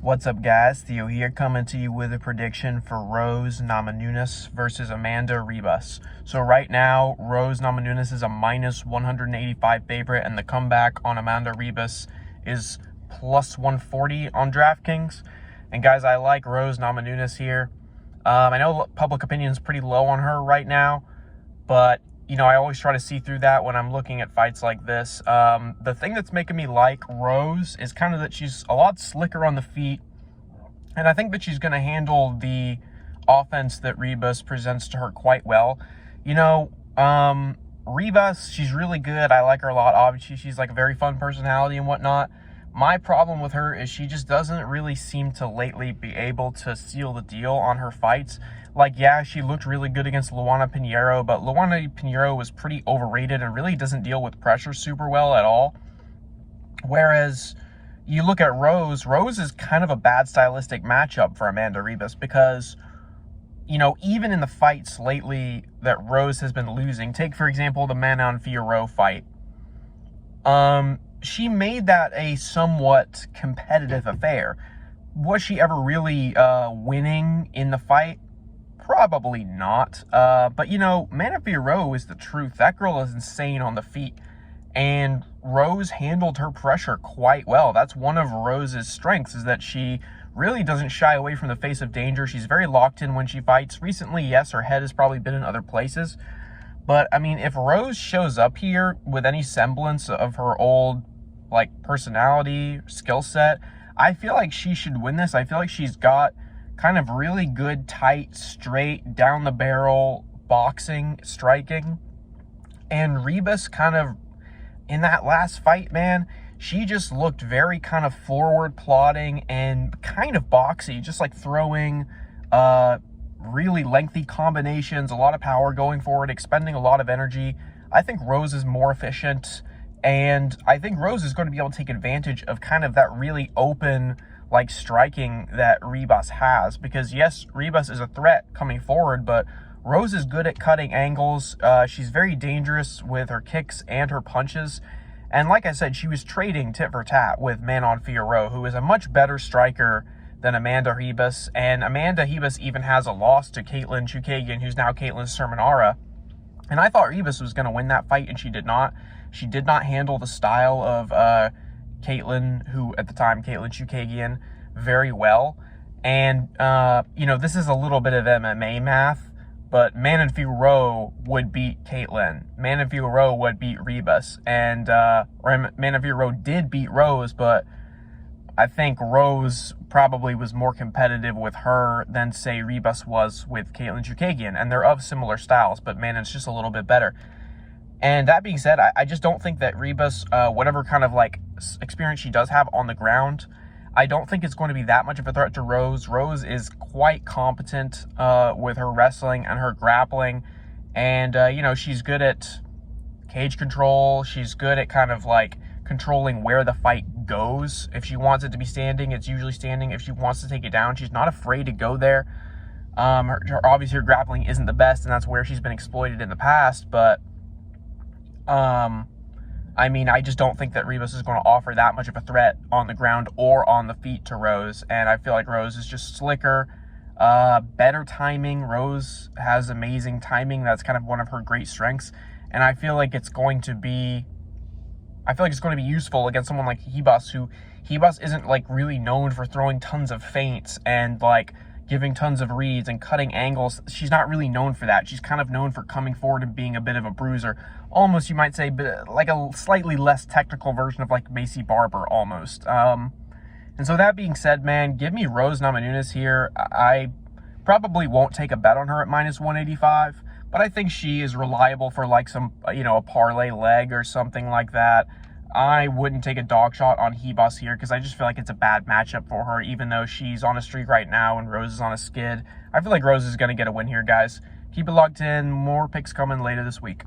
What's up, guys? Theo here, coming to you with a prediction for Rose Namajunas versus Amanda Ribas. So right now, Rose Namajunas is a minus 185 favorite, and the comeback on Amanda Ribas is plus 140 on DraftKings. And guys, I like Rose Namajunas here. I know public opinion is pretty low on her right now, but I always try to see through that when I'm looking at fights like this. The thing that's making me like Rose is kind of that she's a lot slicker on the feet, and I think that she's going to handle the offense that Ribas presents to her quite well. Ribas, she's really good. I like her a lot. Obviously, she's like a very fun personality and whatnot. My problem with her is she just doesn't really seem to lately be able to seal the deal on her fights. Like, yeah, she looked really good against Luana Pinheiro, but Luana Pinheiro was pretty overrated and really doesn't deal with pressure super well at all. Whereas you look at Rose is kind of a bad stylistic matchup for Amanda Ribas because, even in the fights lately that Rose has been losing, take, for example, the Manon Fiorot fight. She made that a somewhat competitive affair. Was she ever really winning in the fight? Probably not. But Manon Fiorot is the truth. That girl is insane on the feet. And Rose handled her pressure quite well. That's one of Rose's strengths, is that she really doesn't shy away from the face of danger. She's very locked in when she fights. Recently, yes, her head has probably been in other places. But, if Rose shows up here with any semblance of her old personality, skill set, I feel like she should win this. I feel like she's got kind of really good, tight, straight, down the barrel boxing, striking. And Ribas kind of, in that last fight, man, she just looked very kind of forward plodding and kind of boxy, just like throwing really lengthy combinations, a lot of power going forward, expending a lot of energy. I think Rose is more efficient, and I think Rose is going to be able to take advantage of kind of that really open striking that Ribas has, because yes, Ribas is a threat coming forward, but Rose is good at cutting angles. She's very dangerous with her kicks and her punches. And like I said, she was trading tit for tat with Manon Fiorot, who is a much better striker than Amanda Ribas. And Amanda Ribas even has a loss to Katlyn Chookagian, who's now Caitlin Sermonara. And I thought Ribas was going to win that fight, and she did not. She did not handle the style of Katlyn, who at the time, Caitlin Chookagian, very well. And, this is a little bit of MMA math, but Manon Fiorot would beat Katlyn. Manon Fiorot would beat Ribas. And Manon Fiorot did beat Rose, but I think Rose probably was more competitive with her than, say, Ribas was with Caitlin Chookagian. And they're of similar styles, but Manon's just a little bit better. And that being said, I just don't think that Ribas, whatever kind of experience she does have on the ground, I don't think it's going to be that much of a threat to Rose. Rose is quite competent with her wrestling and her grappling. And, she's good at cage control. She's good at kind of controlling where the fight goes. If she wants it to be standing, it's usually standing. If she wants to take it down, she's not afraid to go there. Obviously, her grappling isn't the best, and that's where she's been exploited in the past. But I just don't think that Ribas is going to offer that much of a threat on the ground or on the feet to Rose. And I feel like Rose is just slicker, better timing. Rose has amazing timing. That's kind of one of her great strengths. And I feel like it's going to be useful against someone like Ribas, who Ribas isn't really known for throwing tons of feints and giving tons of reads and cutting angles. She's not really known for that. She's kind of known for coming forward and being a bit of a bruiser. Almost, you might say, like a slightly less technical version of Macy Barber almost. And so that being said, man, give me Rose Namajunas here. I probably won't take a bet on her at minus 185, but I think she is reliable for some, a parlay leg or something like that. I wouldn't take a dog shot on Ribas here because I just feel like it's a bad matchup for her, even though she's on a streak right now and Rose is on a skid. I feel like Rose is going to get a win here, guys. Keep it locked in. More picks coming later this week.